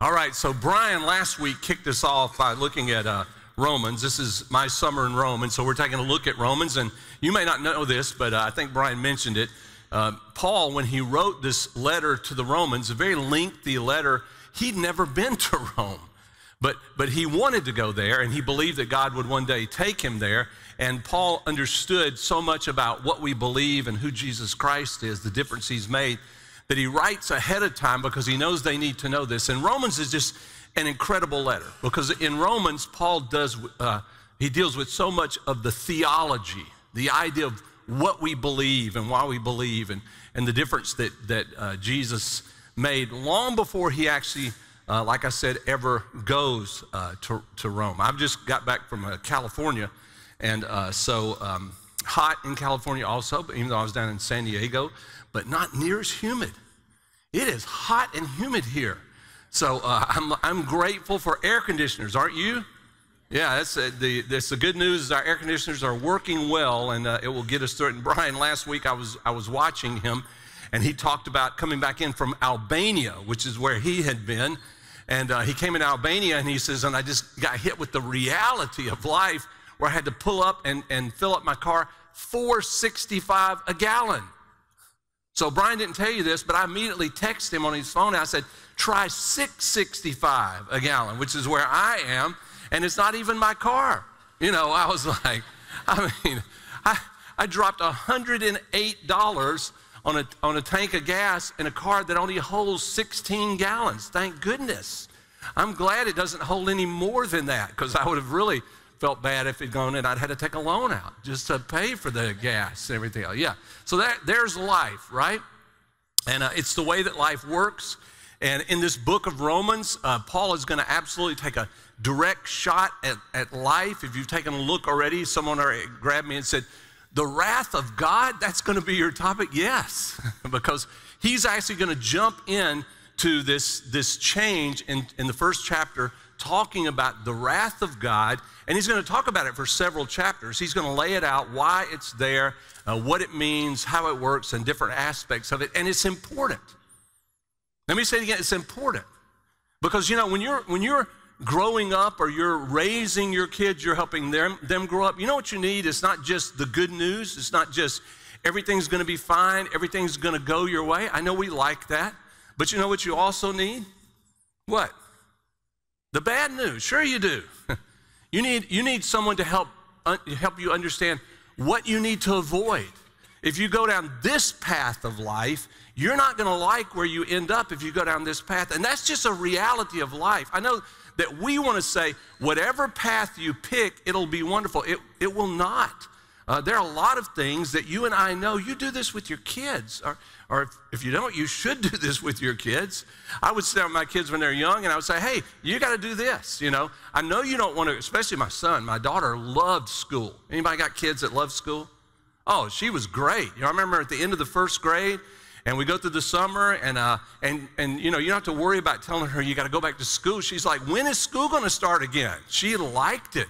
All right, so Brian last week kicked us off by looking at Romans. This is my summer in Romans, so we're taking a look at Romans. And you may not know this, but I think Brian mentioned it. Paul, when he wrote this letter to the Romans, a very lengthy letter, he'd never been to Rome. But he wanted to go there, and he believed that God would one day take him there. And Paul understood so much about what we believe and who Jesus Christ is, the difference he's made, that he writes ahead of time because he knows they need to know this. And Romans is just an incredible letter because in Romans, Paul he deals with so much of the theology, the idea of what we believe and why we believe and the difference that Jesus made long before he actually, like I said, ever goes to Rome. I've just got back from California, and so hot in California also, but even though I was down in San Diego, but not near as humid. It is hot and humid here. So I'm grateful for air conditioners, aren't you? Yeah, that's the good news is our air conditioners are working well, and it will get us through it. And Brian, last week I was watching him, and he talked about coming back in from Albania, which is where he had been. And he came in Albania, and he says, and I just got hit with the reality of life where I had to pull up and fill up my car $4.65 a gallon. So Brian didn't tell you this, but I immediately texted him on his phone, and I said, try $6.65 a gallon, which is where I am, and it's not even my car. You know, I was like, I dropped $108 on a tank of gas in a car that only holds 16 gallons. Thank goodness. I'm glad it doesn't hold any more than that, because I would have really felt bad if it'd gone in. I'd had to take a loan out just to pay for the gas and everything else. Yeah, so there's life, right? And it's the way that life works. And in this book of Romans, Paul is going to absolutely take a direct shot at life. If you've taken a look already, someone already grabbed me and said, the wrath of God, that's going to be your topic? Yes, because he's actually going to jump in to this change in the first chapter, talking about the wrath of God, and he's going to talk about it for several chapters. He's going to lay it out, why it's there, what it means, how it works, and different aspects of it, and it's important. Let me say it again, it's important. Because, you know, when you're growing up or you're raising your kids, you're helping them grow up, you know what you need? It's not just the good news. It's not just everything's going to be fine, everything's going to go your way. I know we like that, but you know what you also need? What? The bad news. Sure you do. You need someone to help you understand what you need to avoid. If you go down this path of life, you're not going to like where you end up if you go down this path. And that's just a reality of life. I know that we want to say, whatever path you pick, it'll be wonderful. It will not. There are a lot of things that you and I know. You do this with your kids. Or if you don't, you should do this with your kids. I would sit down with my kids when they're young, and I would say, hey, you got to do this, you know. I know you don't want to, especially my son. My daughter loved school. Anybody got kids that love school? Oh, she was great. You know, I remember at the end of the first grade, and we go through the summer, and you know, you don't have to worry about telling her you got to go back to school. She's like, when is school going to start again? She liked it.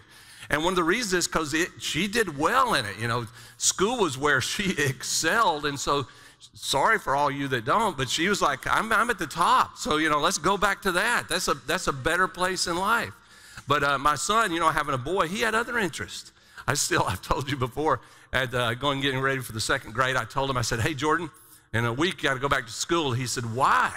And one of the reasons is because she did well in it. You know, school was where she excelled, and so sorry for all you that don't, but she was like, I'm at the top. So, you know, let's go back to that. That's a better place in life. But my son, you know, having a boy, he had other interests. I've told you before, getting ready for the second grade, I told him, I said, hey, Jordan, in a week you got to go back to school. He said, why?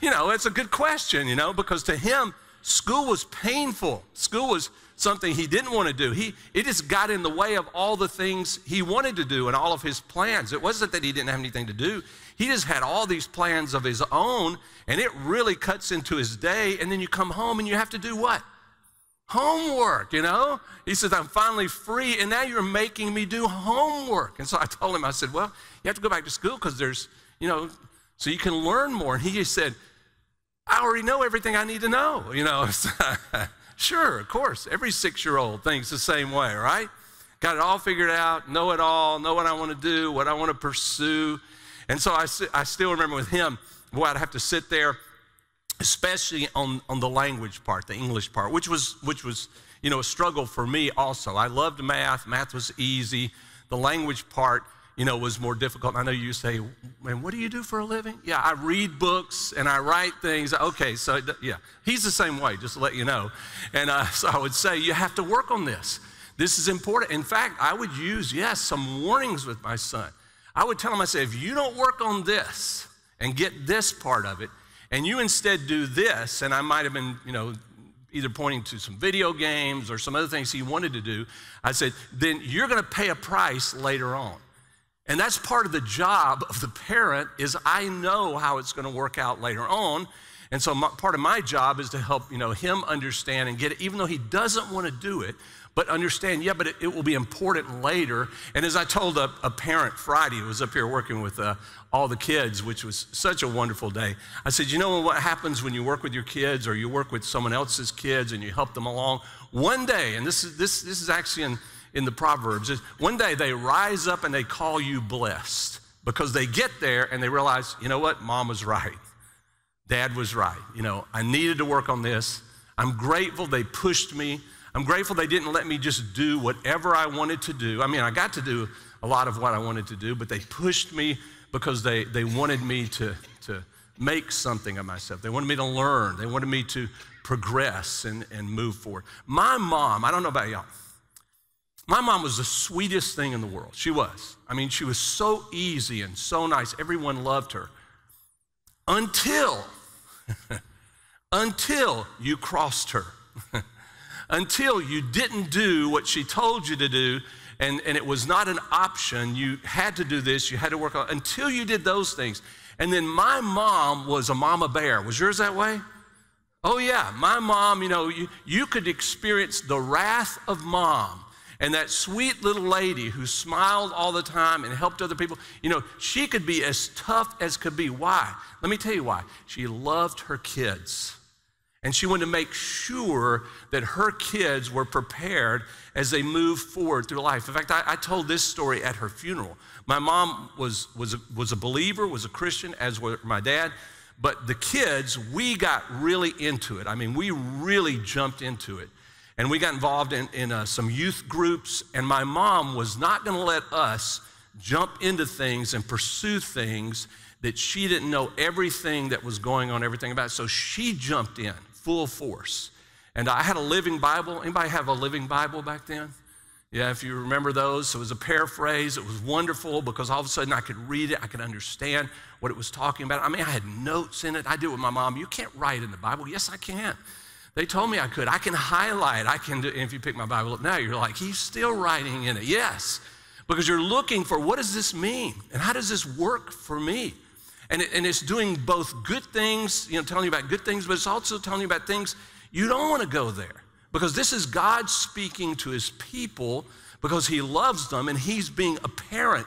You know, it's a good question, you know, because to him, school was painful. School was something he didn't want to do. It just got in the way of all the things he wanted to do and all of his plans. It wasn't that he didn't have anything to do. He just had all these plans of his own, and it really cuts into his day. And then you come home and you have to do what? Homework, you know? He says, I'm finally free, and now you're making me do homework. And so I told him, I said, well, you have to go back to school because there's, you know, so you can learn more. And he just said, I already know everything I need to know, you know. Sure, of course. Every 6-year-old thinks the same way, right? Got it all figured out, know it all, know what I want to do, what I want to pursue. And so I still remember with him, boy, I'd have to sit there, especially on the language part, the English part, which was, you know, a struggle for me also. I loved math. Math was easy. The language part, was more difficult. And I know you say, man, what do you do for a living? Yeah, I read books and I write things. Okay, so yeah, he's the same way, just to let you know. And so I would say, you have to work on this. This is important. In fact, I would use, some warnings with my son. I would tell him, I say, if you don't work on this and get this part of it, and you instead do this, and I might have been, either pointing to some video games or some other things he wanted to do, I said, then you're going to pay a price later on. And that's part of the job of the parent, is I know how it's going to work out later on. And so part of my job is to help, him understand and get it, even though he doesn't want to do it, but understand, but it will be important later. And as I told a parent Friday, who was up here working with all the kids, which was such a wonderful day, I said, what happens when you work with your kids or you work with someone else's kids and you help them along? One day, and this is actually in the Proverbs, is one day they rise up and they call you blessed, because they get there and they realize, Mom was right. Dad was right. I needed to work on this. I'm grateful they pushed me. I'm grateful they didn't let me just do whatever I wanted to do. I mean, I got to do a lot of what I wanted to do, but they pushed me because they wanted me to make something of myself. They wanted me to learn. They wanted me to progress and move forward. My mom, I don't know about y'all, my mom was the sweetest thing in the world. She was. I mean, she was so easy and so nice. Everyone loved her. Until you crossed her. Until you didn't do what she told you to do, and it was not an option. You had to do this. You had to work on it. Until you did those things. And then my mom was a mama bear. Was yours that way? Oh, yeah. My mom, you could experience the wrath of mom. And that sweet little lady who smiled all the time and helped other people, she could be as tough as could be. Why? Let me tell you why. She loved her kids. And she wanted to make sure that her kids were prepared as they moved forward through life. In fact, I told this story at her funeral. My mom was a believer, was a Christian, as was my dad. But the kids, we got really into it. I mean, we really jumped into it. And we got involved in some youth groups, and my mom was not going to let us jump into things and pursue things that she didn't know everything that was going on, everything about it. So she jumped in full force. And I had a Living Bible. Anybody have a Living Bible back then? Yeah, if you remember those. So it was a paraphrase. It was wonderful because all of a sudden I could read it. I could understand what it was talking about. I mean, I had notes in it. I did it with my mom. You can't write in the Bible. Yes, I can. They told me I could. I can highlight. I can do, and if you pick my Bible up now, you're like, he's still writing in it. Yes, because you're looking for, what does this mean? And how does this work for me? And it's doing both good things, telling you about good things, but it's also telling you about things you don't want to go there. Because this is God speaking to his people because he loves them, and he's being a parent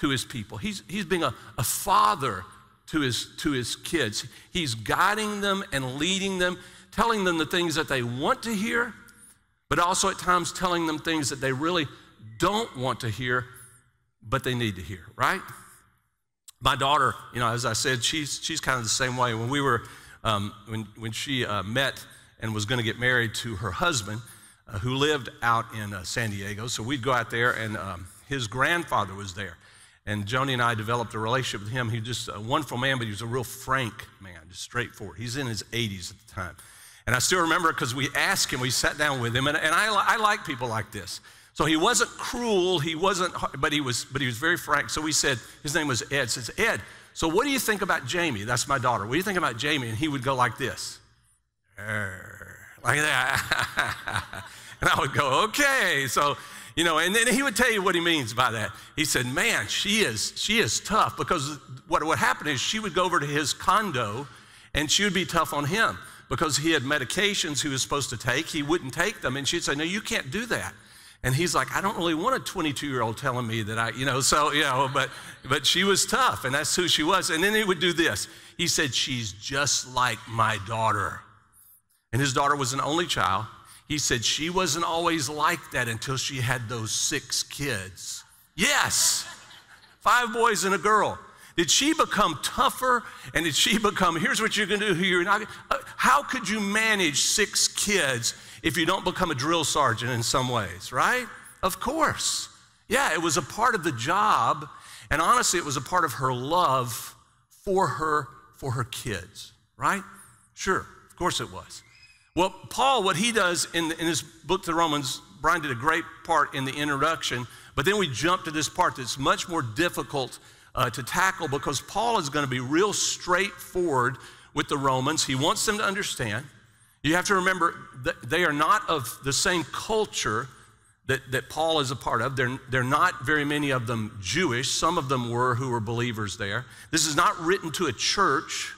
to his people. He's being a father to his kids. He's guiding them and leading them, telling them the things that they want to hear, but also at times telling them things that they really don't want to hear, but they need to hear, right? My daughter, as I said, she's kind of the same way. When we were, when she met and was going to get married to her husband, who lived out in San Diego, so we'd go out there, and his grandfather was there. And Joni and I developed a relationship with him. He was just a wonderful man, but he was a real frank man, just straightforward. He's in his 80s at the time. And I still remember because we asked him, we sat down with him, and I like people like this. So he wasn't cruel, but he was very frank. So we said, his name was Ed, says, Ed, so what do you think about Jamie? That's my daughter. What do you think about Jamie? And he would go like this, like that. And I would go, okay. So, and then he would tell you what he means by that. He said, man, she is tough, because what would happen is she would go over to his condo and she would be tough on him because he had medications he was supposed to take. He wouldn't take them, and she'd say, no, you can't do that. And he's like, I don't really want a 22-year-old telling me that but she was tough, and that's who she was. And then he would do this. He said, she's just like my daughter. And his daughter was an only child. He said she wasn't always like that until she had those 6 kids. Yes, 5 boys and a girl. Did she become tougher? And did she become, here's what you're going to do, you're not, how could you manage 6 kids if you don't become a drill sergeant in some ways, right? Of course. Yeah, it was a part of the job, and honestly, it was a part of her love for her kids, right? Sure, of course it was. Well, Paul, what he does in his book to Romans, Brian did a great part in the introduction, but then we jump to this part that's much more difficult to tackle because Paul is going to be real straightforward with the Romans. He wants them to understand. You have to remember that they are not of the same culture that Paul is a part of. They're not very many of them Jewish. Some of them were who were believers there. This is not written to a church.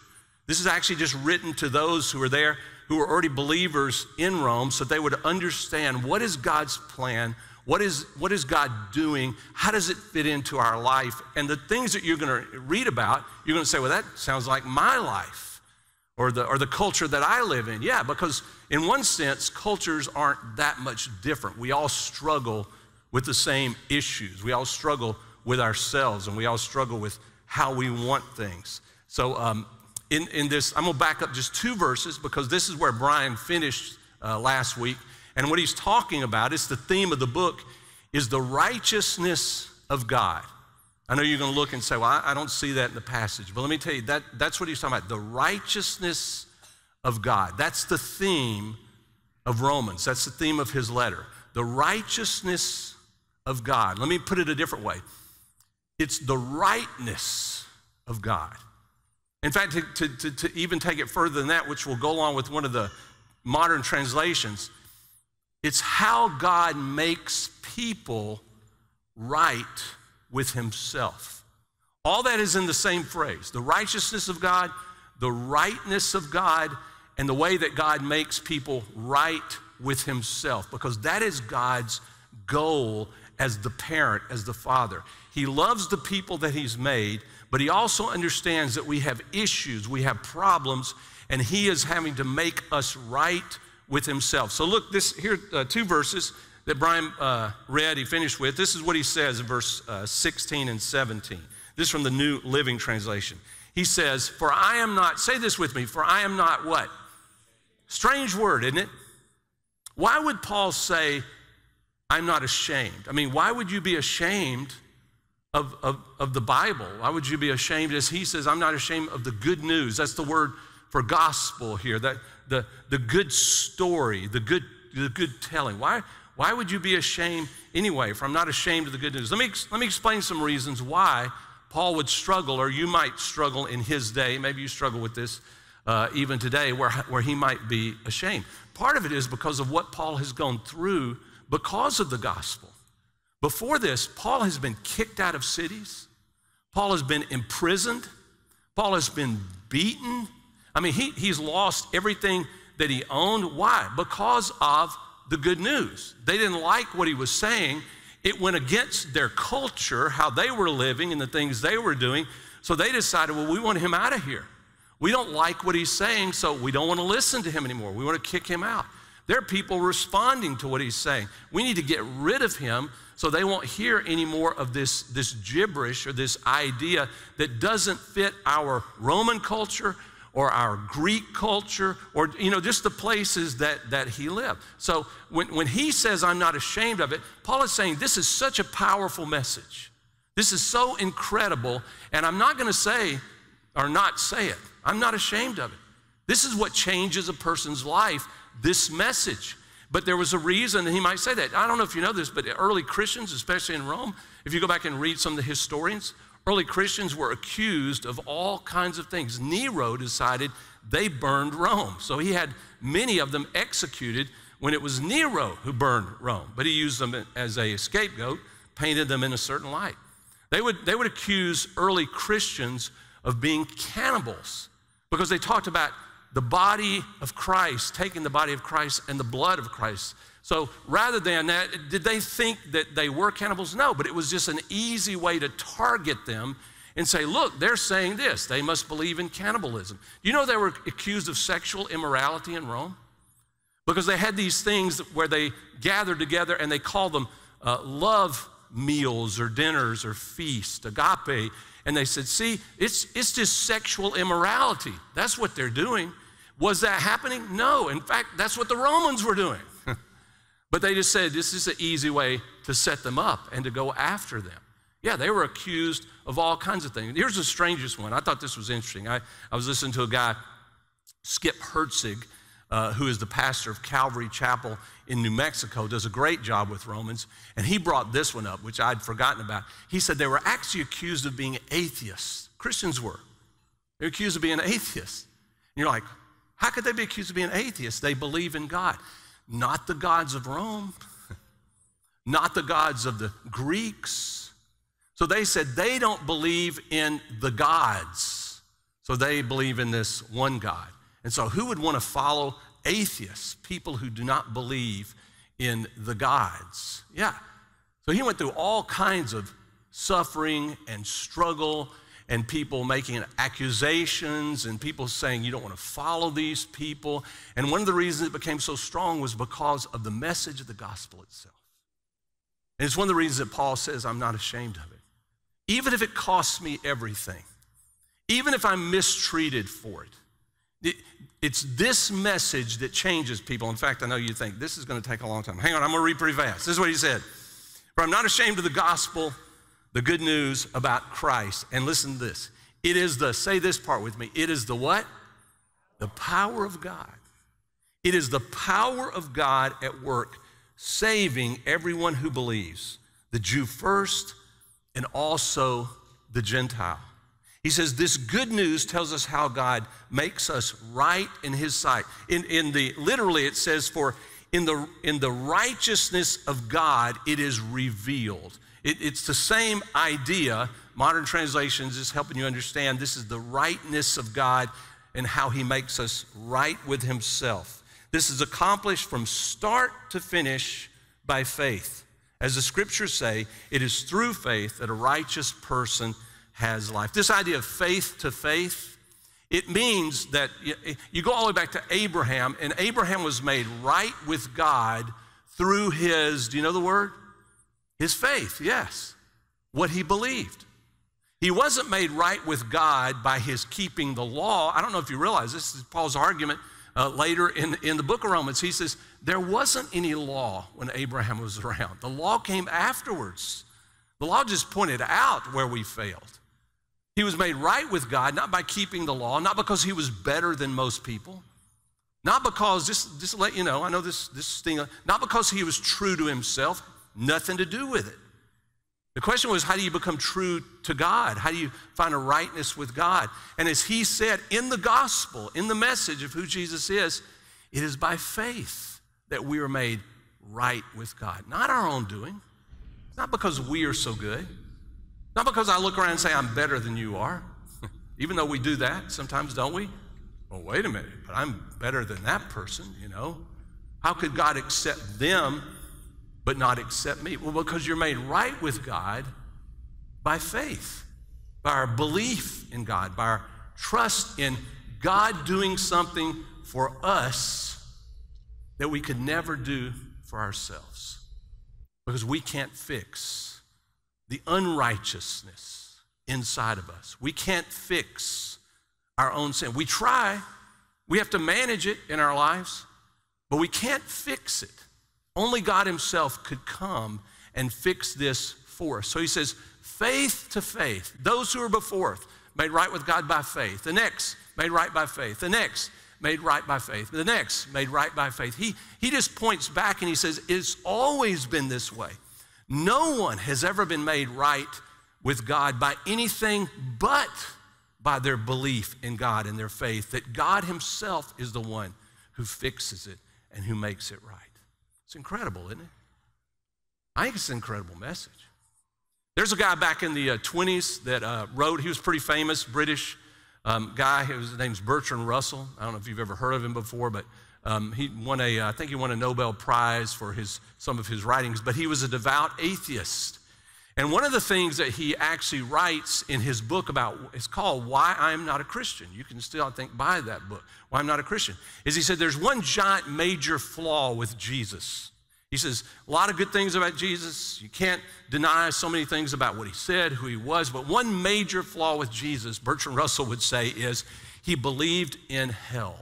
This is actually just written to those who are there, who were already believers in Rome, so they would understand what is God's plan, what is God doing, how does it fit into our life, and the things that you're going to read about, you're going to say, well, that sounds like my life, or the culture that I live in. Yeah, because in one sense, cultures aren't that much different. We all struggle with the same issues. We all struggle with ourselves, and we all struggle with how we want things. So in this, I'm going to back up just 2 verses because this is where Brian finished last week. And what he's talking about, it's the theme of the book, is the righteousness of God. I know you're going to look and say, well, I don't see that in the passage. But let me tell you, that's what he's talking about, the righteousness of God. That's the theme of Romans. That's the theme of his letter, the righteousness of God. Let me put it a different way. It's the rightness of God. In fact, to even take it further than that, which will go along with one of the modern translations, it's how God makes people right with himself. All that is in the same phrase, the righteousness of God, the rightness of God, and the way that God makes people right with himself, because that is God's goal as the parent, as the father. He loves the people that he's made, but he also understands that we have issues, we have problems, and he is having to make us right with himself. So look, here 2 verses that Brian read, he finished with. This is what he says in verse 16 and 17. This is from the New Living Translation. He says, for I am not, say this with me, for I am not what? Strange word, isn't it? Why would Paul say, I'm not ashamed? I mean, why would you be ashamed of the Bible? Why would you be ashamed, as he says, I'm not ashamed of the good news? That's the word for gospel here, that the good story, the good telling. Why would you be ashamed anyway? For I'm not ashamed of the good news. Let me explain some reasons why Paul would struggle, or you might struggle in his day. Maybe you struggle with this even today, where he might be ashamed. Part of it is because of what Paul has gone through because of the gospel. Before this, Paul has been kicked out of cities. Paul has been imprisoned. Paul has been beaten. I mean, he's lost everything that he owned. Why? Because of the good news. They didn't like what he was saying. It went against their culture, how they were living and the things they were doing. So they decided, well, we want him out of here. We don't like what he's saying, so we don't want to listen to him anymore. We want to kick him out. There are people responding to what he's saying. We need to get rid of him so they won't hear any more of this gibberish or this idea that doesn't fit our Roman culture or our Greek culture, or just the places that he lived. So when he says, I'm not ashamed of it, Paul is saying this is such a powerful message. This is so incredible, and I'm not going to say or not say it. I'm not ashamed of it. This is what changes a person's life, this message. But there was a reason he might say that. I don't know if you know this, but early Christians, especially in Rome, if you go back and read some of the historians, early Christians were accused of all kinds of things. Nero decided they burned Rome. So he had many of them executed when it was Nero who burned Rome. But he used them as a scapegoat, painted them in a certain light. They would accuse early Christians of being cannibals because they talked about the body of Christ, taking the body of Christ and the blood of Christ. So rather than that, did they think that they were cannibals? No, but it was just an easy way to target them and say, look, they're saying this. They must believe in cannibalism. You know they were accused of sexual immorality in Rome? Because they had these things where they gathered together and they called them love meals or dinners or feast, agape. And they said, see, it's just sexual immorality. That's what they're doing. Was that happening? No. In fact, that's what the Romans were doing. But they just said this is an easy way to set them up and to go after them. Yeah, they were accused of all kinds of things. Here's the strangest one. I thought this was interesting. I was listening to a guy, Skip Hertzig, who is the pastor of Calvary Chapel in New Mexico, does a great job with Romans, and he brought this one up, which I'd forgotten about. He said they were actually accused of being atheists. Christians were. They were accused of being atheists. And you're like, how could they be accused of being atheists? They believe in God. Not the gods of Rome, not the gods of the Greeks. So they said they don't believe in the gods. So they believe in this one God. And so who would want to follow atheists, people who do not believe in the gods? Yeah. So he went through all kinds of suffering and struggle and people making accusations and people saying you don't want to follow these people. And one of the reasons it became so strong was because of the message of the gospel itself. And it's one of the reasons that Paul says, I'm not ashamed of it. Even if it costs me everything, even if I'm mistreated for it, it's this message that changes people. In fact, I know you think this is going to take a long time. Hang on, I'm going to read pretty fast. This is what he said. For I'm not ashamed of the gospel, the good news about Christ. And listen to this. It is the, say this part with me, it is the what? The power of God. It is the power of God at work, saving everyone who believes, the Jew first and also the Gentile. He says this good news tells us how God makes us right in his sight. Literally it says for in the righteousness of God it is revealed. It's the same idea. Modern translations is helping you understand this is the rightness of God and how he makes us right with himself. This is accomplished from start to finish by faith. As the scriptures say, it is through faith that a righteous person has life. This idea of faith to faith, it means that you go all the way back to Abraham, and Abraham was made right with God through his, do you know the word? His faith, yes, what he believed. He wasn't made right with God by his keeping the law. I don't know if you realize, this is Paul's argument later in the book of Romans. He says, there wasn't any law when Abraham was around. The law came afterwards. The law just pointed out where we failed. He was made right with God, not by keeping the law, not because he was better than most people, not because, just to let you know, I know this thing, not because he was true to himself, nothing to do with it. The question was, how do you become true to God? How do you find a rightness with God? And as he said in the gospel, in the message of who Jesus is, it is by faith that we are made right with God. Not our own doing. Not because we are so good. Not because I look around and say I'm better than you are. Even though we do that sometimes, don't we? Well, wait a minute, but I'm better than that person, you know. How could God accept them but not accept me? Well, because you're made right with God by faith, by our belief in God, by our trust in God doing something for us that we could never do for ourselves. Because we can't fix the unrighteousness inside of us. We can't fix our own sin. We try. We have to manage it in our lives, but we can't fix it. Only God himself could come and fix this for us. So he says, faith to faith. Those who are before, made right with God by faith. The next, made right by faith. The next, made right by faith. The next, made right by faith. He just points back and he says, it's always been this way. No one has ever been made right with God by anything but by their belief in God and their faith, that God himself is the one who fixes it and who makes it right. It's incredible, isn't it? I think it's an incredible message. There's a guy back in the 20s that wrote, he was pretty famous, British guy. His name's Bertrand Russell. I don't know if you've ever heard of him before, but he won I think he won a Nobel Prize for some of his writings, but he was a devout atheist. And one of the things that he actually writes in his book about, it's called Why I'm Not a Christian. You can still, I think, buy that book, Why I'm Not a Christian, is he said there's one giant major flaw with Jesus. He says a lot of good things about Jesus. You can't deny so many things about what he said, who he was, but one major flaw with Jesus, Bertrand Russell would say, is he believed in hell.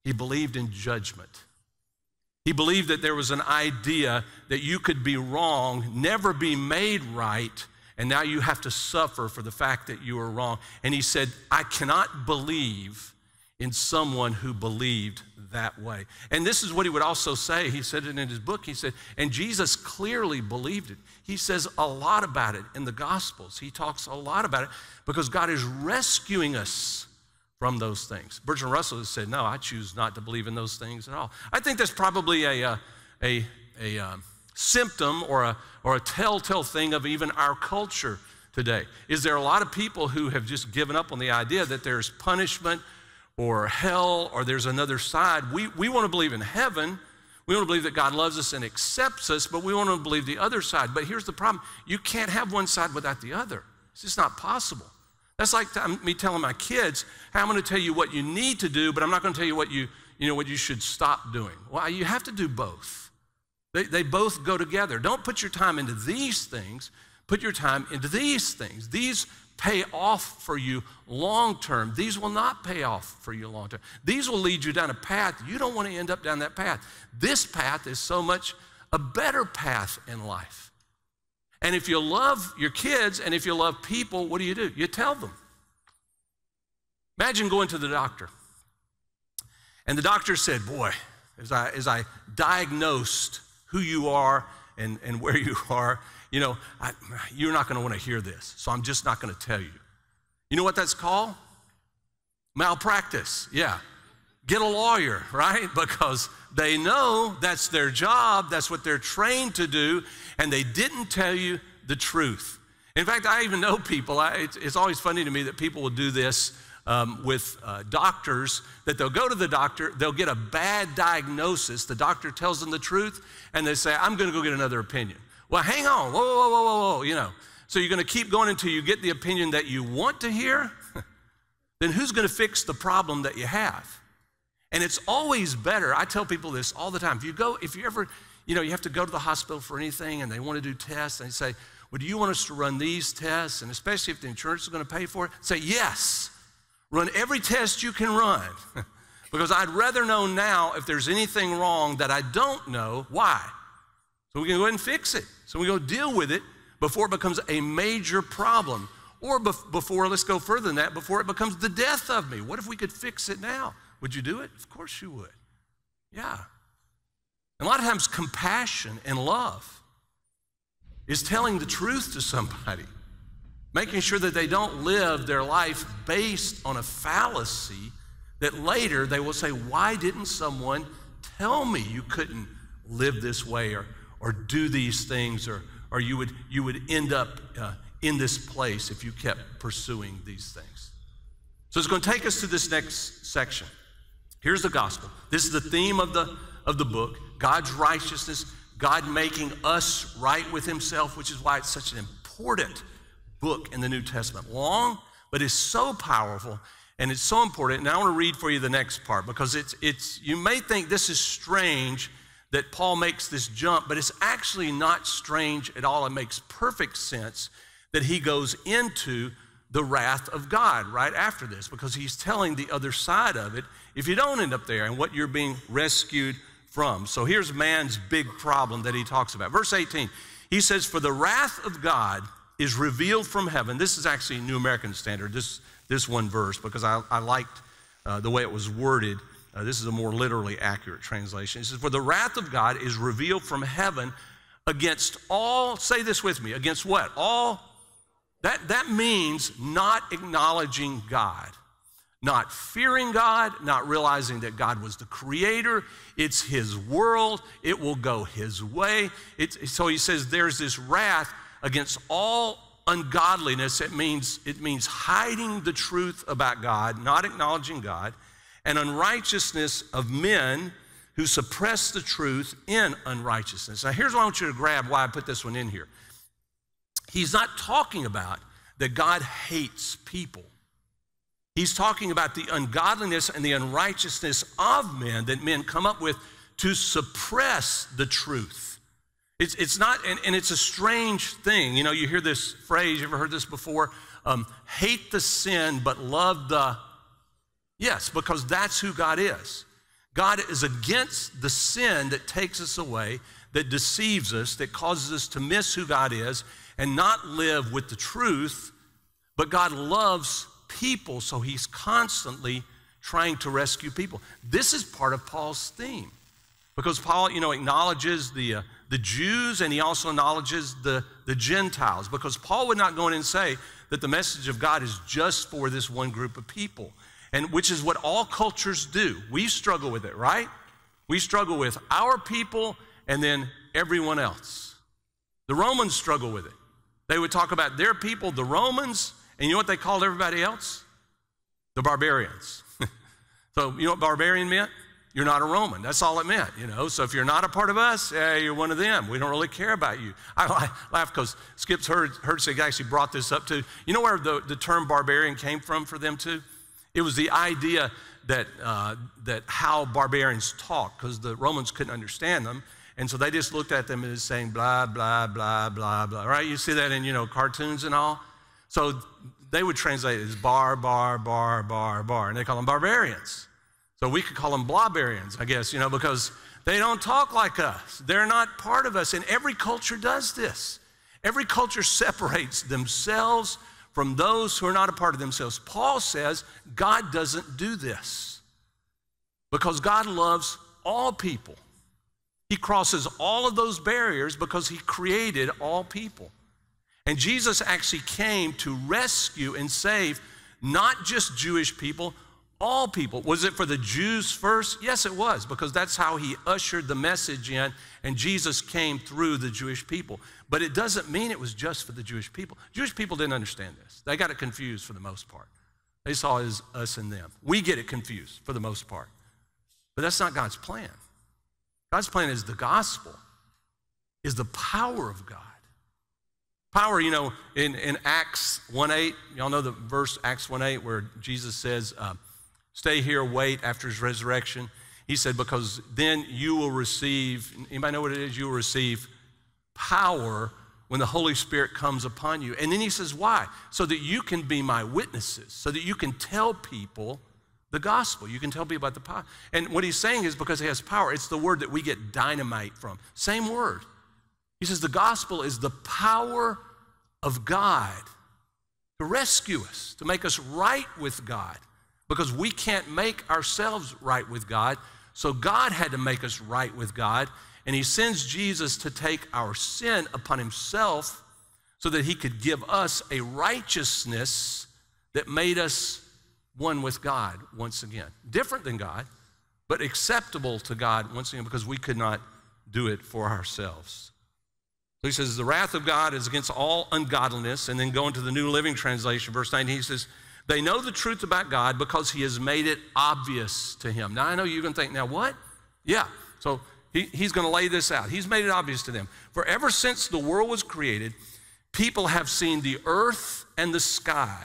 He believed in judgment. He believed that there was an idea that you could be wrong, never be made right, and now you have to suffer for the fact that you were wrong. And he said, I cannot believe in someone who believed that way. And this is what he would also say. He said it in his book. He said, and Jesus clearly believed it. He says a lot about it in the Gospels. He talks a lot about it because God is rescuing us from those things. Bertrand Russell has said, no, I choose not to believe in those things at all. I think that's probably a symptom or a telltale thing of even our culture today. Is there a lot of people who have just given up on the idea that there's punishment or hell or there's another side? We want to believe in heaven. We want to believe that God loves us and accepts us, but we want to believe the other side. But here's the problem. You can't have one side without the other. It's just not possible. That's like me telling my kids, hey, I'm going to tell you what you need to do, but I'm not going to tell you what you should stop doing. Well, you have to do both. They both go together. Don't put your time into these things. Put your time into these things. These pay off for you long term. These will not pay off for you long term. These will lead you down a path. You don't want to end up down that path. This path is so much a better path in life. And if you love your kids and if you love people, what do? You tell them. Imagine going to the doctor. And the doctor said, boy, as I diagnosed who you are and where you are, you're not going to want to hear this, so I'm just not going to tell you. You know what that's called? Malpractice, yeah. Get a lawyer, right? Because they know that's their job, that's what they're trained to do, and they didn't tell you the truth. In fact, I even know people, it's always funny to me that people will do this with doctors, that they'll go to the doctor, they'll get a bad diagnosis, the doctor tells them the truth, and they say, I'm going to go get another opinion. Well, hang on, whoa, So you're going to keep going until you get the opinion that you want to hear? Then who's going to fix the problem that you have? And it's always better, I tell people this all the time, if you ever, you have to go to the hospital for anything and they want to do tests, and they say, well, do you want us to run these tests? And especially if the insurance is going to pay for it, say, yes, run every test you can run. Because I'd rather know now if there's anything wrong that I don't know. Why? So we can go ahead and fix it. So we go deal with it before it becomes a major problem. Or before, let's go further than that, before it becomes the death of me. What if we could fix it now? Would you do it? Of course you would. Yeah. And a lot of times compassion and love is telling the truth to somebody, making sure that they don't live their life based on a fallacy that later they will say, why didn't someone tell me you couldn't live this way or do these things or you would end up in this place if you kept pursuing these things. So it's going to take us to this next section. Here's the gospel. This is the theme of the book, God's righteousness, God making us right with himself, which is why it's such an important book in the New Testament. Long, but it's so powerful and it's so important. And I want to read for you the next part because you may think this is strange that Paul makes this jump, but it's actually not strange at all. It makes perfect sense that he goes into the wrath of God right after this because he's telling the other side of it if you don't end up there and what you're being rescued from. So here's man's big problem that he talks about. Verse 18, he says, for the wrath of God is revealed from heaven. This is actually New American Standard, this one verse, because I liked the way it was worded. This is a more literally accurate translation. It says, for the wrath of God is revealed from heaven against all, say this with me, against what? All. That means not acknowledging God, not fearing God, not realizing that God was the creator. It's his world. It will go his way. So he says there's this wrath against all ungodliness. It means hiding the truth about God, not acknowledging God, and unrighteousness of men who suppress the truth in unrighteousness. Now here's what I want you to grab why I put this one in here. He's not talking about that God hates people. He's talking about the ungodliness and the unrighteousness of men that men come up with to suppress the truth. It's not, and it's a strange thing. You hear this phrase, you ever heard this before? Hate the sin, but love the, yes, because that's who God is. God is against the sin that takes us away, that deceives us, that causes us to miss who God is and not live with the truth. But God loves people, so he's constantly trying to rescue people. This is part of Paul's theme, because Paul, acknowledges the Jews, and he also acknowledges the Gentiles, because Paul would not go in and say that the message of God is just for this one group of people, and which is what all cultures do. We struggle with it, right? We struggle with our people and then everyone else. The Romans struggle with it. They would talk about their people, the Romans, and you know what they called everybody else? The barbarians. So you know what barbarian meant? You're not a Roman. That's all it meant, So if you're not a part of us, you're one of them. We don't really care about you. I laugh because Skip's Herzig actually brought this up too. You know where the term barbarian came from for them too? It was the idea that how barbarians talk, because the Romans couldn't understand them. And so they just looked at them as saying blah, blah, blah, blah, blah, right? You see that in, cartoons and all. So they would translate it as bar, bar, bar, bar, bar, and they call them barbarians. So we could call them blobarians, I guess, because they don't talk like us. They're not part of us, and every culture does this. Every culture separates themselves from those who are not a part of themselves. Paul says God doesn't do this because God loves all people. He crosses all of those barriers because he created all people. And Jesus actually came to rescue and save not just Jewish people, all people. Was it for the Jews first? Yes, it was, because that's how he ushered the message in, and Jesus came through the Jewish people. But it doesn't mean it was just for the Jewish people. Jewish people didn't understand this. They got it confused for the most part. They saw it as us and them. We get it confused for the most part. But that's not God's plan. God's plan is the gospel, is the power of God. Power, in Acts 1:8, y'all know the verse Acts 1:8 where Jesus says, stay here, wait after his resurrection. He said, because then you will receive, anybody know what it is? You will receive power when the Holy Spirit comes upon you. And then he says, why? So that you can be my witnesses, so that you can tell people the gospel. You can tell people about the power. And what he's saying is because he has power, it's the word that we get dynamite from. Same word. He says the gospel is the power of God to rescue us, to make us right with God, because we can't make ourselves right with God. So God had to make us right with God, and he sends Jesus to take our sin upon himself so that he could give us a righteousness that made us one with God once again. Different than God, but acceptable to God once again, because we could not do it for ourselves. So he says, the wrath of God is against all ungodliness. And then going to the New Living Translation, verse 19, he says, they know the truth about God because he has made it obvious to him. Now, I know you're going to think, now what? Yeah, so he's going to lay this out. He's made it obvious to them. For ever since the world was created, people have seen the earth and the sky.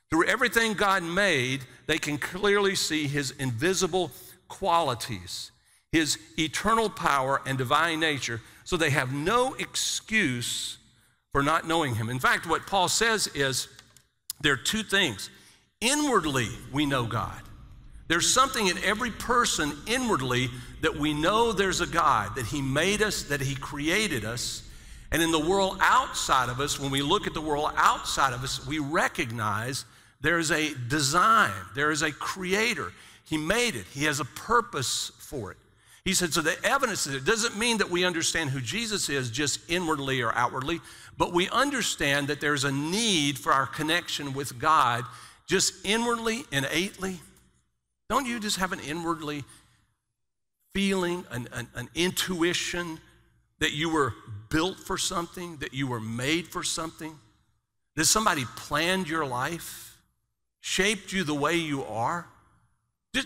Through everything God made, they can clearly see his invisible qualities, his eternal power and divine nature, so they have no excuse for not knowing him. In fact, what Paul says is there are two things. Inwardly, we know God. There's something in every person inwardly that we know there's a God, that he made us, that he created us. And in the world outside of us, when we look at the world outside of us, we recognize there's a design, there is a creator. He made it. He has a purpose for it. He said, so the evidence is, it doesn't mean that we understand who Jesus is just inwardly or outwardly, but we understand that there's a need for our connection with God just inwardly, innately. Don't you just have an inwardly feeling, an intuition that you were built for something, that you were made for something? That somebody planned your life, shaped you the way you are?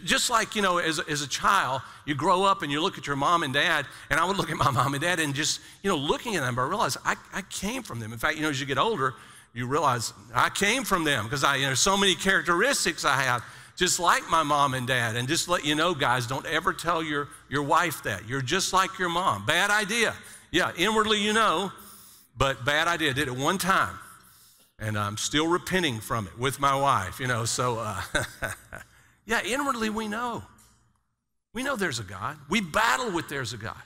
Just like, as a child, you grow up and you look at your mom and dad, and I would look at my mom and dad and just, looking at them, I realized I came from them. In fact, as you get older, you realize I came from them because so many characteristics I have, just like my mom and dad. And just let you know, guys, don't ever tell your wife that. You're just like your mom. Bad idea. Yeah, inwardly but bad idea. Did it one time, and I'm still repenting from it with my wife, so... Yeah, inwardly we know. We know there's a God. We battle with there's a God.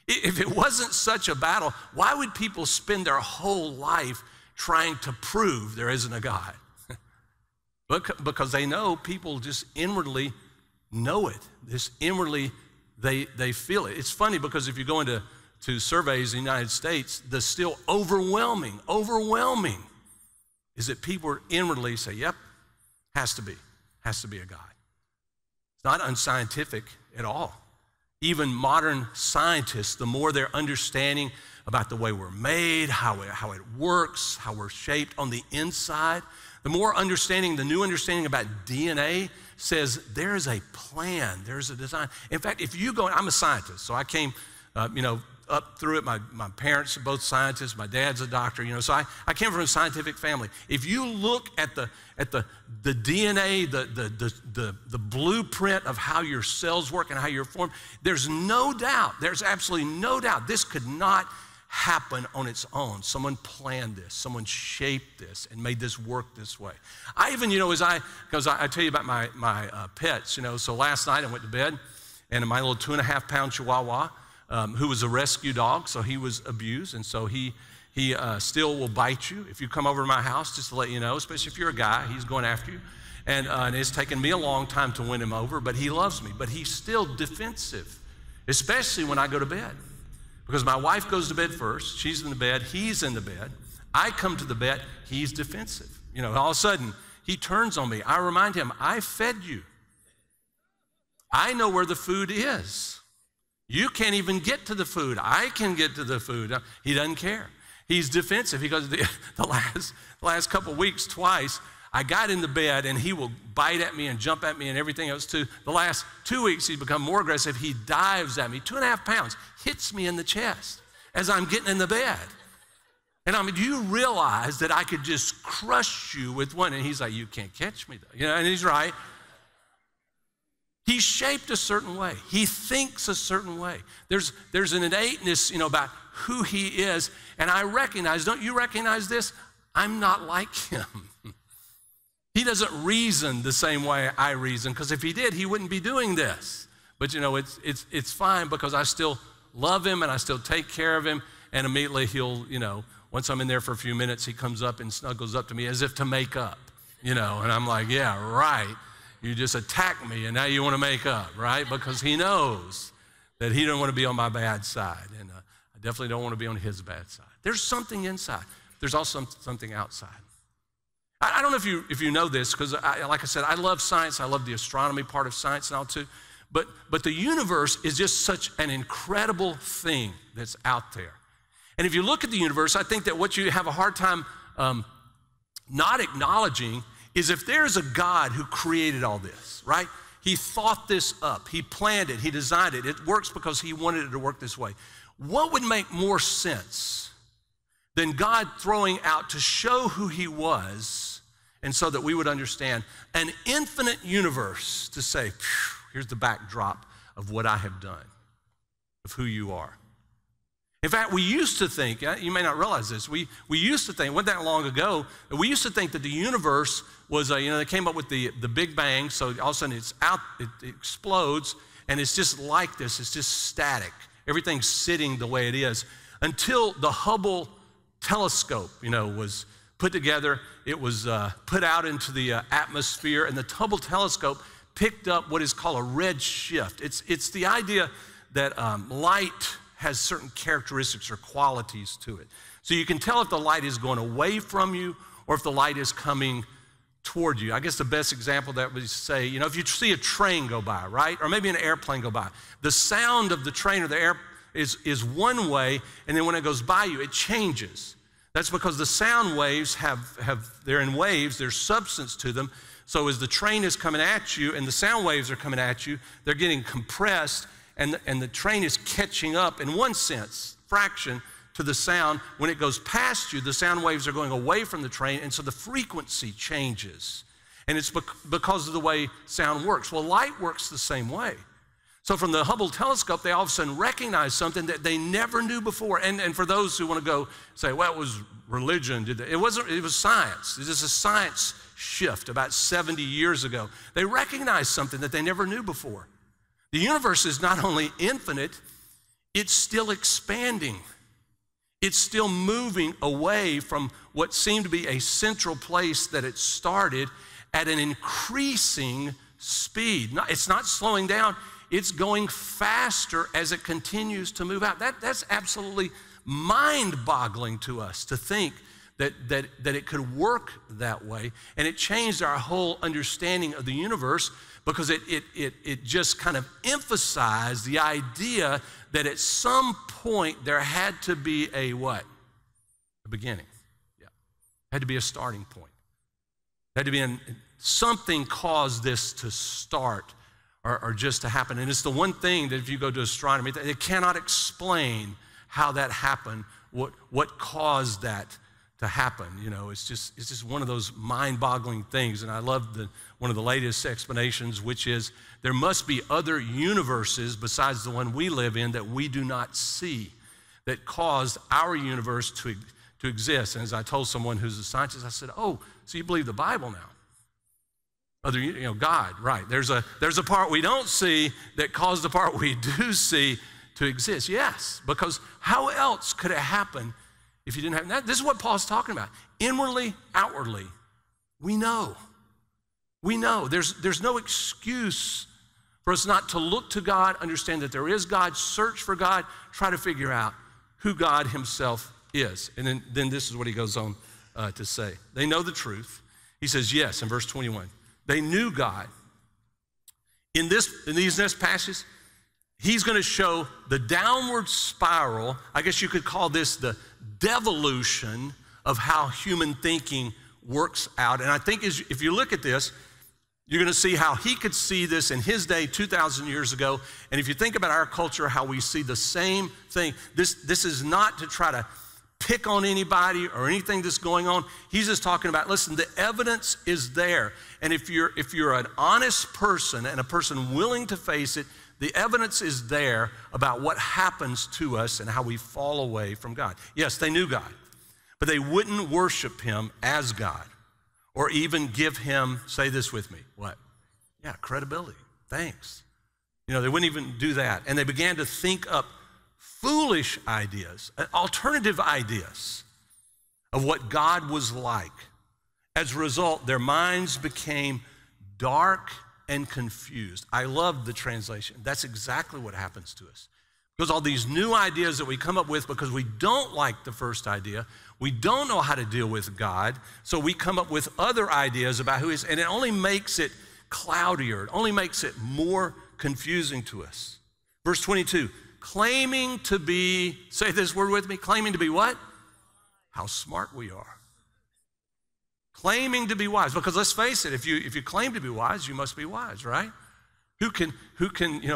If it wasn't such a battle, why would people spend their whole life trying to prove there isn't a God? Because they know people just inwardly know it. This inwardly, they feel it. It's funny because if you go into surveys in the United States, the still overwhelming is that people inwardly say, yep, has to be a God. It's not unscientific at all. Even modern scientists, the more they're understanding about the way we're made, how it works, how we're shaped on the inside, the more understanding, the new understanding about DNA says there is a plan, there's a design. In fact, if you go, I'm a scientist, so I came, up through it. My parents are both scientists. My dad's a doctor, so I came from a scientific family. If you look at the DNA, the blueprint of how your cells work and how you're formed, there's absolutely no doubt this could not happen on its own. Someone planned this, someone shaped this and made this work this way. I even, because I tell you about my pets, so last night I went to bed and my little 2.5-pound Chihuahua, who was a rescue dog, so he was abused, and so he still will bite you if you come over to my house, just to let you know, especially if you're a guy, he's going after you. And it's taken me a long time to win him over, but he loves me. But he's still defensive, especially when I go to bed. Because my wife goes to bed first, she's in the bed, he's in the bed. I come to the bed, he's defensive. All of a sudden, he turns on me. I remind him, I fed you. I know where the food is. You can't even get to the food. I can get to the food. He doesn't care. He's defensive. He goes, the last couple of weeks, twice, I got in the bed and he will bite at me and jump at me and everything else too. The last 2 weeks, he's become more aggressive. He dives at me, 2.5 pounds, hits me in the chest as I'm getting in the bed. And do you realize that I could just crush you with one? And he's like, you can't catch me though. And he's right. He's shaped a certain way. He thinks a certain way. There's an innateness, about who he is. And I recognize, don't you recognize this? I'm not like him. He doesn't reason the same way I reason, because if he did, he wouldn't be doing this. But it's fine because I still love him and I still take care of him. And immediately he'll, once I'm in there for a few minutes, he comes up and snuggles up to me as if to make up, and I'm like, yeah, right. You just attacked me and now you want to make up, right? Because he knows that he don't want to be on my bad side. And I definitely don't want to be on his bad side. There's something inside. There's also something outside. I don't know if you know this, because like I said, I love science. I love the astronomy part of science and all too. But the universe is just such an incredible thing that's out there. And if you look at the universe, I think that what you have a hard time not acknowledging is if there's a God who created all this, right? He thought this up. He planned it. He designed it. It works because he wanted it to work this way. What would make more sense than God throwing out to show who he was, and so that we would understand an infinite universe to say, here's the backdrop of what I have done, of who you are. In fact, we used to think, you may not realize this, we used to think, wasn't that long ago, we used to think that the universe was, they came up with the Big Bang, so all of a sudden it's out, it explodes, and it's just like this, it's just static. Everything's sitting the way it is, until the Hubble telescope, was put together. It was put out into the atmosphere, and the Hubble telescope picked up what is called a red shift. It's the idea that light has certain characteristics or qualities to it. So you can tell if the light is going away from you or if the light is coming toward you. I guess the best example that would say, if you see a train go by, right? Or maybe an airplane go by, the sound of the train or the air is one way, and then when it goes by you, it changes. That's because the sound waves they're in waves, there's substance to them. So as the train is coming at you and the sound waves are coming at you, they're getting compressed, and the train is catching up in one sense, fraction, to the sound. When it goes past you, the sound waves are going away from the train, and so the frequency changes. And it's because of the way sound works. Well, light works the same way. So from the Hubble telescope, they all of a sudden recognize something that they never knew before. And for those who want to go say, well, it was religion. It wasn't, it was science. It was a science shift about 70 years ago. They recognized something that they never knew before. The universe is not only infinite, it's still expanding. It's still moving away from what seemed to be a central place that it started at an increasing speed. It's not slowing down. It's going faster as it continues to move out. That's absolutely mind-boggling to us to think that it could work that way. And it changed our whole understanding of the universe because it just kind of emphasized the idea that at some point there had to be a what? A beginning. Yeah. Had to be a starting point. Had to be something caused this to start or just to happen. And it's the one thing that if you go to astronomy, they cannot explain how that happened, what caused that to happen. You know, it's just one of those mind-boggling things. And I love one of the latest explanations, which is there must be other universes besides the one we live in that we do not see that caused our universe to exist. And as I told someone who's a scientist, I said, oh, so you believe the Bible now? God, right. There's a part we don't see that caused the part we do see to exist. Yes, because how else could it happen if you didn't have that? This is what Paul's talking about. Inwardly, outwardly, we know. We know. There's no excuse for us not to look to God, understand that there is God, search for God, try to figure out who God himself is. And then this is what he goes on to say. They know the truth. He says, yes, in verse 21. They knew God. In these next passages, he's going to show the downward spiral. I guess you could call this the devolution of how human thinking works out. And I think if you look at this, you're going to see how he could see this in his day 2,000 years ago. And if you think about our culture, how we see the same thing, this is not to try to pick on anybody or anything that's going on. He's just talking about, listen, the evidence is there. And if you're an honest person and a person willing to face it, the evidence is there about what happens to us and how we fall away from God. Yes, they knew God, but they wouldn't worship him as God or even give him, say this with me, what? Yeah, credibility, thanks. They wouldn't even do that. And they began to think up foolish ideas, alternative ideas of what God was like. As a result, their minds became dark and confused. I love the translation. That's exactly what happens to us. Because all these new ideas that we come up with because we don't like the first idea, we don't know how to deal with God, so we come up with other ideas about who he is, and it only makes it cloudier. It only makes it more confusing to us. Verse 22, claiming to be, say this word with me, claiming to be what? How smart we are. Claiming to be wise, because let's face it, if you claim to be wise, you must be wise, right? Who can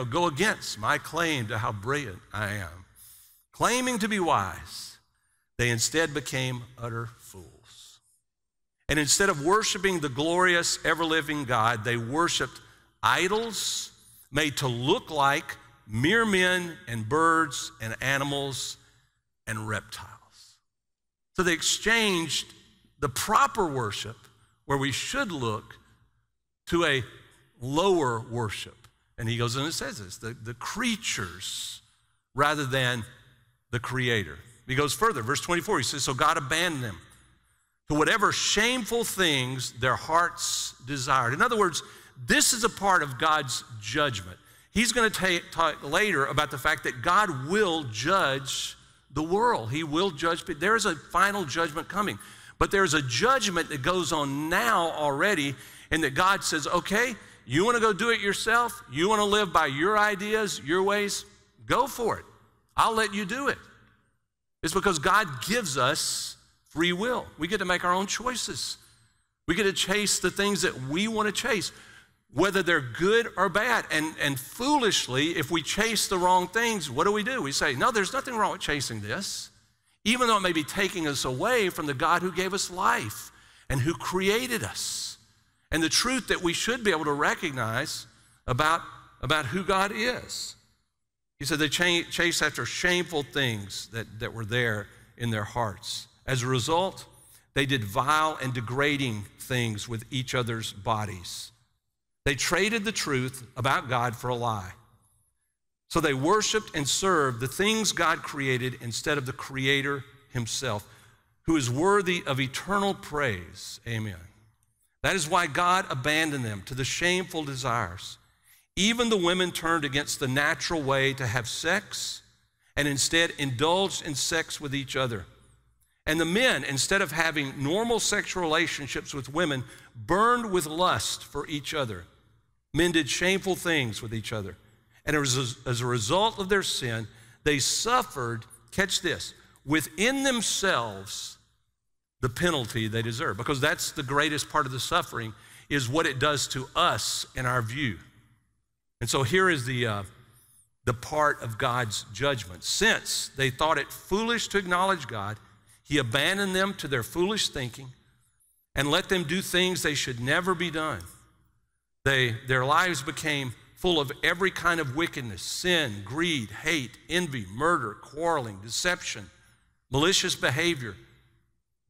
go against my claim to how brilliant I am? Claiming to be wise, they instead became utter fools. And instead of worshiping the glorious, ever-living God, they worshiped idols made to look like mere men and birds and animals and reptiles. So they exchanged the proper worship, where we should look, to a lower worship. And he goes in and says this, the creatures rather than the creator. He goes further, verse 24, he says, so God abandoned them to whatever shameful things their hearts desired. In other words, this is a part of God's judgment. He's going to talk later about the fact that God will judge the world. He will judge. There is a final judgment coming. But there's a judgment that goes on now already, and that God says, okay, you want to go do it yourself? You want to live by your ideas, your ways? Go for it. I'll let you do it. It's because God gives us free will. We get to make our own choices. We get to chase the things that we want to chase, whether they're good or bad. And foolishly, if we chase the wrong things, what do? We say, no, there's nothing wrong with chasing this, even though it may be taking us away from the God who gave us life and who created us, and the truth that we should be able to recognize about who God is. He said they chased after shameful things that were there in their hearts. As a result, they did vile and degrading things with each other's bodies. They traded the truth about God for a lie. So they worshiped and served the things God created instead of the Creator himself, who is worthy of eternal praise. Amen. That is why God abandoned them to the shameful desires. Even the women turned against the natural way to have sex and instead indulged in sex with each other. And the men, instead of having normal sexual relationships with women, burned with lust for each other. Men did shameful things with each other. And as a result of their sin, they suffered, catch this, within themselves the penalty they deserve. Because that's the greatest part of the suffering, is what it does to us in our view. And so here is the part of God's judgment. Since they thought it foolish to acknowledge God, he abandoned them to their foolish thinking and let them do things they should never be done. Their lives became full of every kind of wickedness, sin, greed, hate, envy, murder, quarreling, deception, malicious behavior,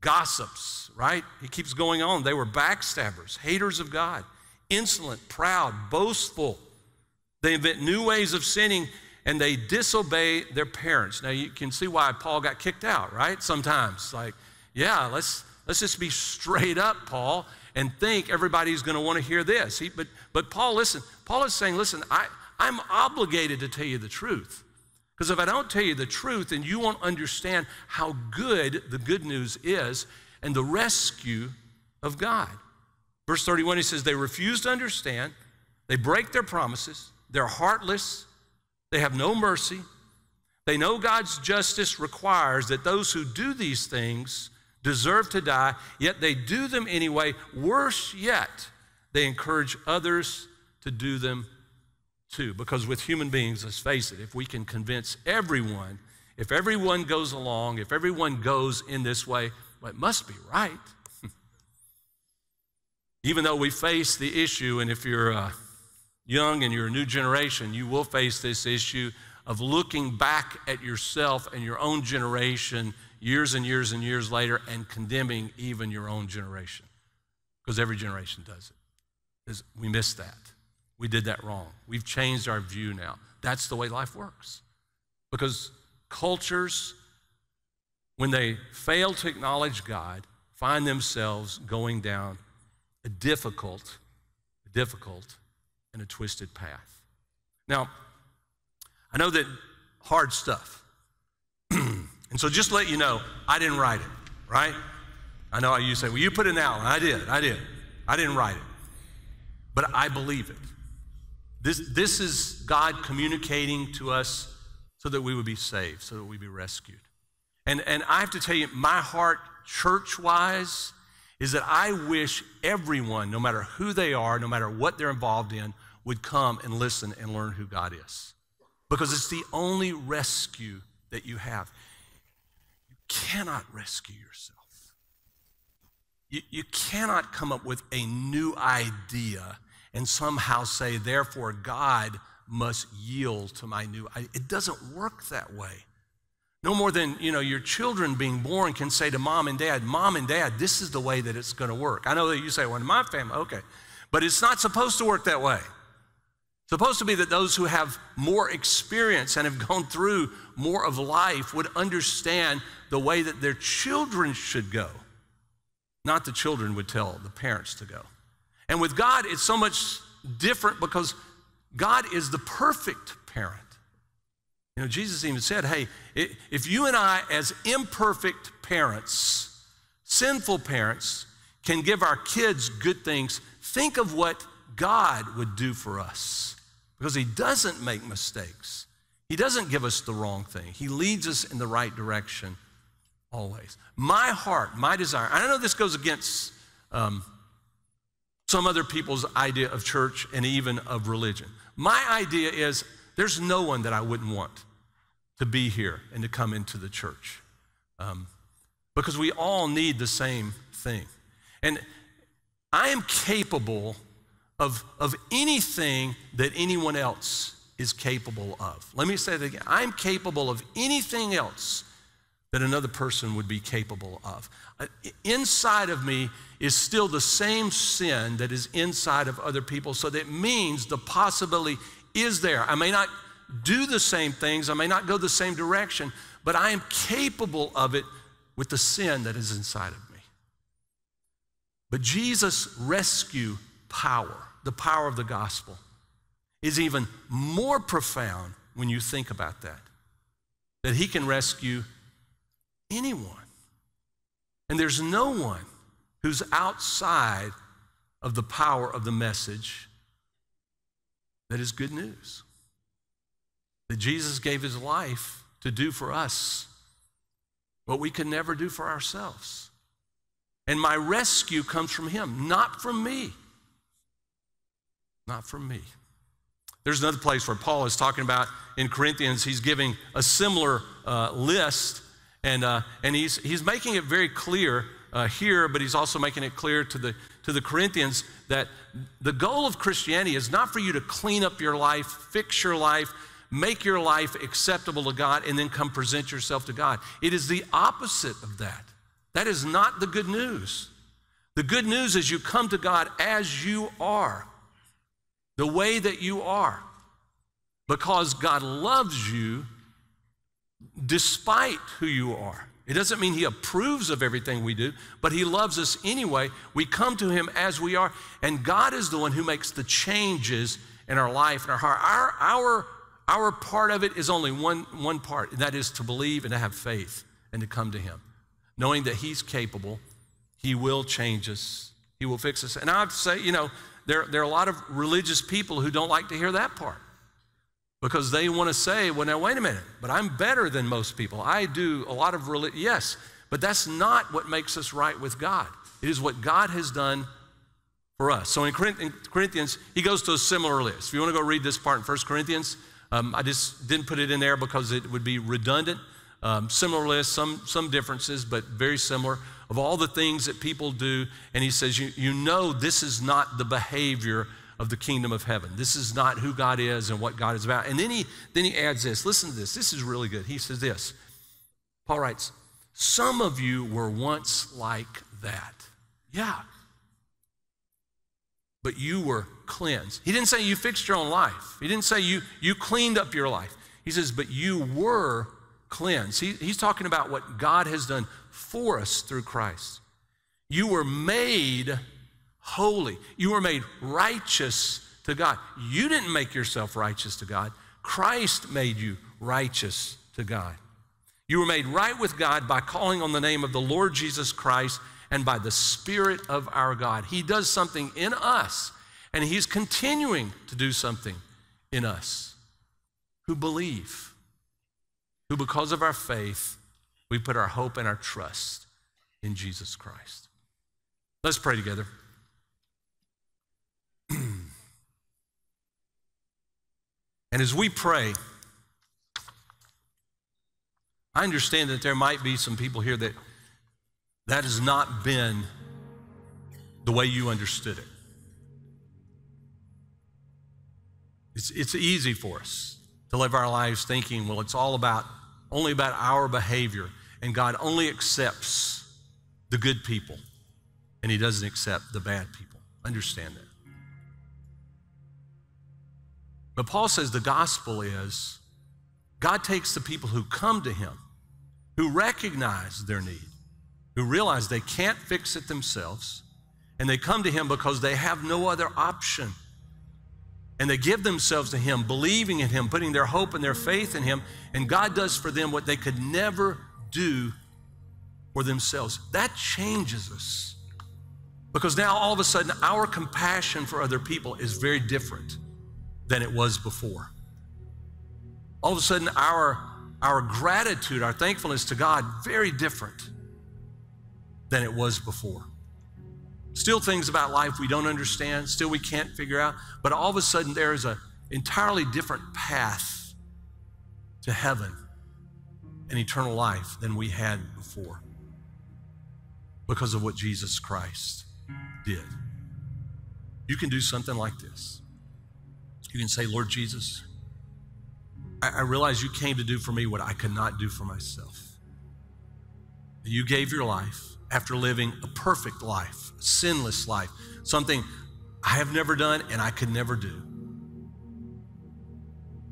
gossips, right? He keeps going on. They were backstabbers, haters of God, insolent, proud, boastful. They invent new ways of sinning, and they disobey their parents. Now, you can see why Paul got kicked out, right? Sometimes, like, yeah, let's just be straight up, Paul, and think everybody's going to want to hear this. But Paul, listen, Paul is saying, listen, I'm obligated to tell you the truth. Because if I don't tell you the truth, then you won't understand how good the good news is and the rescue of God. Verse 31, he says, they refuse to understand, they break their promises, they're heartless, they have no mercy. They know God's justice requires that those who do these things deserve to die, yet they do them anyway. Worse yet, they encourage others to do them too. Because with human beings, let's face it, if we can convince everyone, if everyone goes along, if everyone goes in this way, well, it must be right. Even though we face the issue, and if you're young and you're a new generation, you will face this issue of looking back at yourself and your own generation years and years and years later and condemning even your own generation. Because every generation does it. We missed that. We did that wrong. We've changed our view now. That's the way life works. Because cultures, when they fail to acknowledge God, find themselves going down a difficult and a twisted path. Now, I know that hard stuff. And so just to let you know, I didn't write it, right? I know you say, well, you put it in Alan. I did. I didn't write it. But I believe it. This is God communicating to us so that we would be saved, so that we be rescued. And I have to tell you, my heart, church-wise, is that I wish everyone, no matter who they are, no matter what they're involved in, would come and listen and learn who God is. Because it's the only rescue that you have. You cannot rescue yourself. You cannot come up with a new idea and somehow say, therefore, God must yield to my new idea. It doesn't work that way. No more than, your children being born can say to mom and dad, this is the way that it's going to work. I know that you say, well, in my family, okay. But it's not supposed to work that way. It's supposed to be that those who have more experience and have gone through more of life would understand the way that their children should go. Not the children would tell the parents to go. And with God, it's so much different because God is the perfect parent. Jesus even said, hey, if you and I as imperfect parents, sinful parents, can give our kids good things, think of what God would do for us. Because he doesn't make mistakes. He doesn't give us the wrong thing. He leads us in the right direction always. My heart, my desire, I know this goes against some other people's idea of church and even of religion. My idea is there's no one that I wouldn't want to be here and to come into the church. Because we all need the same thing. And I am capable of anything that anyone else is capable of. Let me say that again. I'm capable of anything else that another person would be capable of. Inside of me is still the same sin that is inside of other people, so that means the possibility is there. I may not do the same things, I may not go the same direction, but I am capable of it with the sin that is inside of me. But Jesus' rescue power, the power of the gospel, is even more profound when you think about that he can rescue anyone. And there's no one who's outside of the power of the message that is good news. That Jesus gave his life to do for us what we could never do for ourselves. And my rescue comes from him, not from me. Not from me. There's another place where Paul is talking about in Corinthians, he's giving a similar list, and he's making it very clear here, but he's also making it clear to the Corinthians that the goal of Christianity is not for you to clean up your life, fix your life, make your life acceptable to God, and then come present yourself to God. It is the opposite of that. That is not the good news. The good news is you come to God as you are, the way that you are, because God loves you despite who you are. It doesn't mean he approves of everything we do, but he loves us anyway. We come to him as we are, and God is the one who makes the changes in our life and our heart. Our part of it is only one part, and that is to believe and to have faith and to come to him, knowing that he's capable, he will change us, he will fix us. And I have to say, there are a lot of religious people who don't like to hear that part because they want to say, well, now, wait a minute, but I'm better than most people. I do a lot of religion. Yes, but that's not what makes us right with God. It is what God has done for us. So in Corinthians, he goes to a similar list. If you want to go read this part in 1 Corinthians, I just didn't put it in there because it would be redundant. Similar list, some differences, but very similar, of all the things that people do. And he says, you know this is not the behavior of the kingdom of heaven. This is not who God is and what God is about. And then he adds this. Listen to this. This is really good. He says this. Paul writes, some of you were once like that. Yeah. But you were cleansed. He didn't say you fixed your own life. He didn't say you cleaned up your life. He says, but you were cleansed. He's talking about what God has done for us through Christ. You were made holy. You were made righteous to God. You didn't make yourself righteous to God. Christ made you righteous to God. You were made right with God by calling on the name of the Lord Jesus Christ and by the Spirit of our God. He does something in us, and he's continuing to do something in us who believe, who because of our faith, we put our hope and our trust in Jesus Christ. Let's pray together. And as we pray, I understand that there might be some people here that has not been the way you understood it. It's easy for us to live our lives thinking, well, it's only about our behavior, and God only accepts the good people, and he doesn't accept the bad people. Understand that. But Paul says the gospel is God takes the people who come to him, who recognize their need, who realize they can't fix it themselves, and they come to him because they have no other option. And they give themselves to him, believing in him, putting their hope and their faith in him, and God does for them what they could never do for themselves. That changes us. Because now all of a sudden our compassion for other people is very different than it was before. All of a sudden our gratitude, our thankfulness to God, very different than it was before. Still things about life we don't understand, still we can't figure out, but all of a sudden there is an entirely different path to heaven and eternal life than we had before because of what Jesus Christ did. You can do something like this. You can say, Lord Jesus, I realize you came to do for me what I could not do for myself. You gave your life after living a perfect life, a sinless life, something I have never done and I could never do.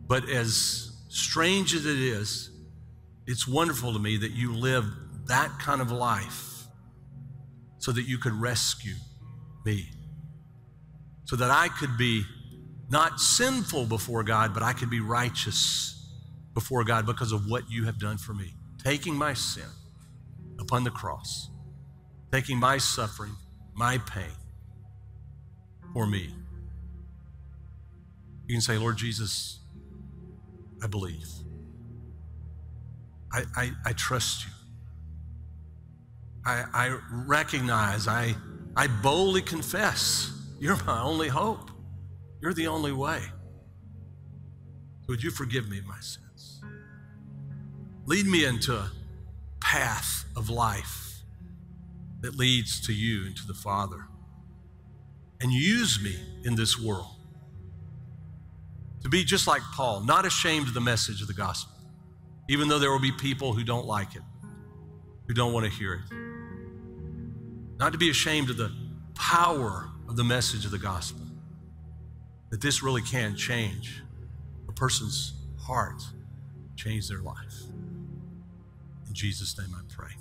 But as strange as it is, it's wonderful to me that you lived that kind of life so that you could rescue me, so that I could be not sinful before God, but I could be righteous before God because of what you have done for me, taking my sin upon the cross, taking my suffering, my pain for me. You can say, Lord Jesus, I believe. I trust you. I recognize, I boldly confess, you're my only hope. You're the only way. Would you forgive me my sins? Lead me into a path of life that leads to you and to the Father. And use me in this world to be just like Paul, not ashamed of the message of the gospel, even though there will be people who don't like it, who don't want to hear it. Not to be ashamed of the power of the message of the gospel, that this really can change a person's heart, change their life. In Jesus' name I pray.